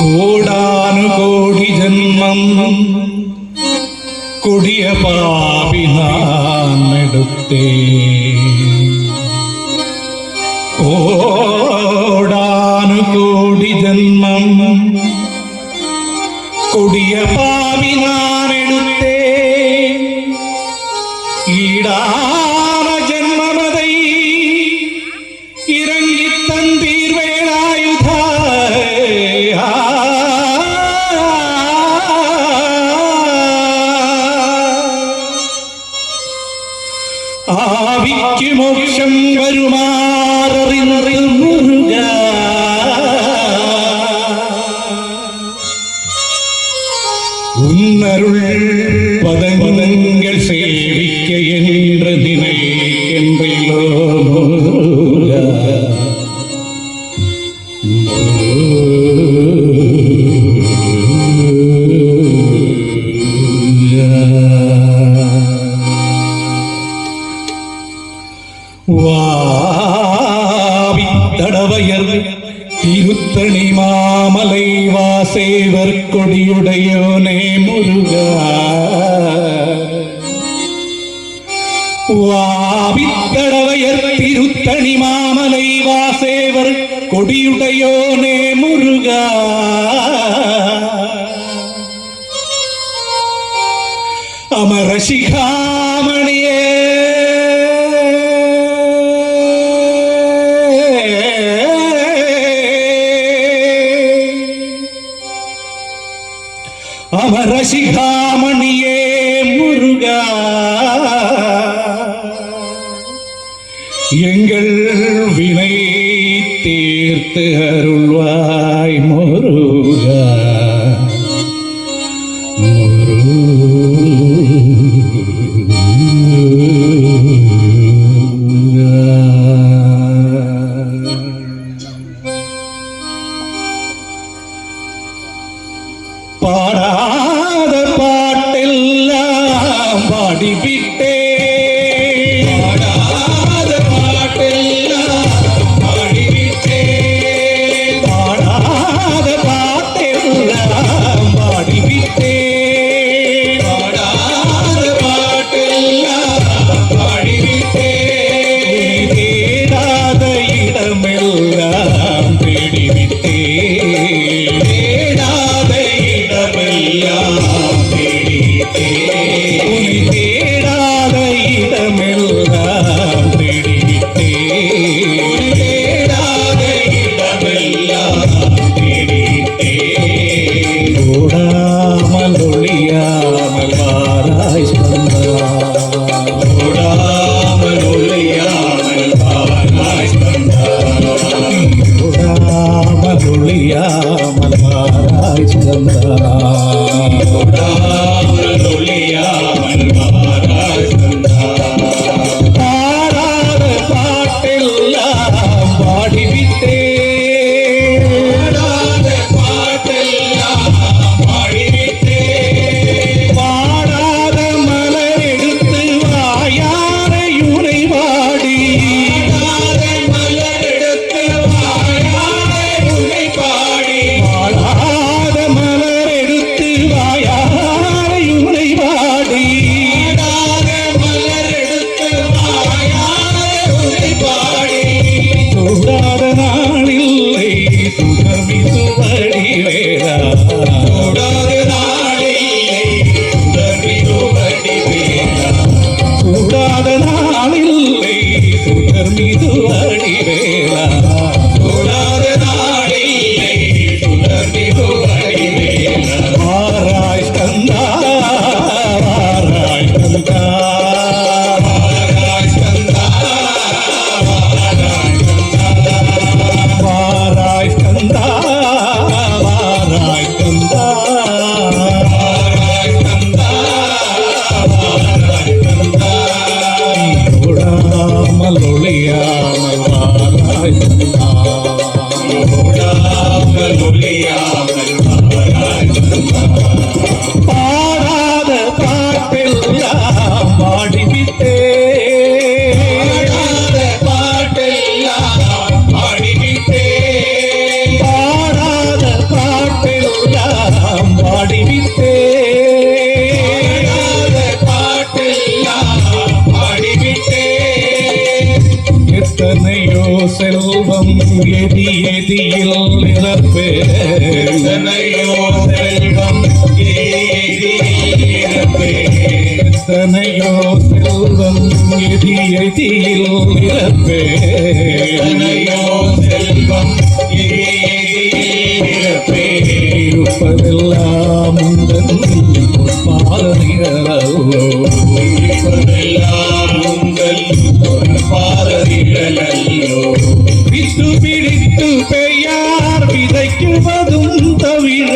കോടാനുകോടി ജന്മം കൊടിയ പാപി നാമെടുത്തേ കോടാനുകോടി ജന്മം കൊടിയ പാപി നാമെടുത്തേ ഈടാന ജന്മമதை ഇറങ്ങി തന്തീർ വേളായുധ ആവിക്ക് മോക്ഷം വരുമാറിയ ഉന്നരുൾ പദങ്ങൾ സേവിക്ക என்று நினைக்கின்றோ വാവിത്തടവയർ തിരുത്തണി മാമലൈ വാസേവർ കൊടിയുടയോനേ മുരുക വാവിത്തടവയർ തിരുത്തണി മാമലൈ വാസേവർ കൊടിയുടയോനേ മുരുക അമരശിഖാമണിയേ அமரசிகாமணியே முருகா எங்கள் வினை தீர்த்து அருள்வாய் முருகா பாடாத பாட்டெல்லாம் பாடிவிட்டே பாடாத பாட்டெல்லாம் பாடிவிட்டே பாடாத பாட்டெல்லாம் பாடிவிட்டே பாடாத பாட்டெல்லாம் பாடிவிட்டே தேடாத இடமெல்லாம் தேடிவிட்டே தேடாத இடமெல்லாம் தேடிவிட்டே தேடாத இடமெல்லாம் தேடிவிட்டே ஓடாமல் ஒளியாமல் வாராய் ஸ்கந்தா ஓடாமல் ஒளியாமல் வாராய் ஸ்கந்தா ஓடாமல் ஒளியாமல் வாராய் ஸ்கந்தா பாடாத பாட்டெல்லாம் பாடிவிட்டே பாடிவிட்டே பாடாத மலர் எடுத்து வாயாரை உனை வாடி மலர் எடுத்து வாயாரை உனை பாடி பாடாத மலர் எடுத்து வாயாரை உனை வாடி கூடாத நாளில்லை சுகமிது வடிவேலா கூடாத நாளில்லை சுகமிது வடிவேலா கூடாத நாளில்லை சுகமிது வடிவேலா கூடாத நாளில்லை சுகமிது வடிவேலா வாராய் ஸ்கந்தா வாராய் ஸ்கந்தா பாடாத பாட்டெல்லாம் பாடிவிட்டே பாடாத பாட்டெல்லாம் பாடிவிட்டே பாடாத பாட்டெல்லாம் செல்வம் எதி எதியில் நிரப்பே எத்தனையோ செல்வம் இறப்பே எத்தனையோ செல்வம் எதி எதியில் நிரப்பே எத்தனையோ செல்வம் இறப்பே இருப்பதெல்லாம் உந்தன் பாதனிகளோ இருப்பதெல்லாம் உங்கள் பாதனிகளோ விட்டு பிடித்து பெய்யார் விதைக்குவதும் தவிர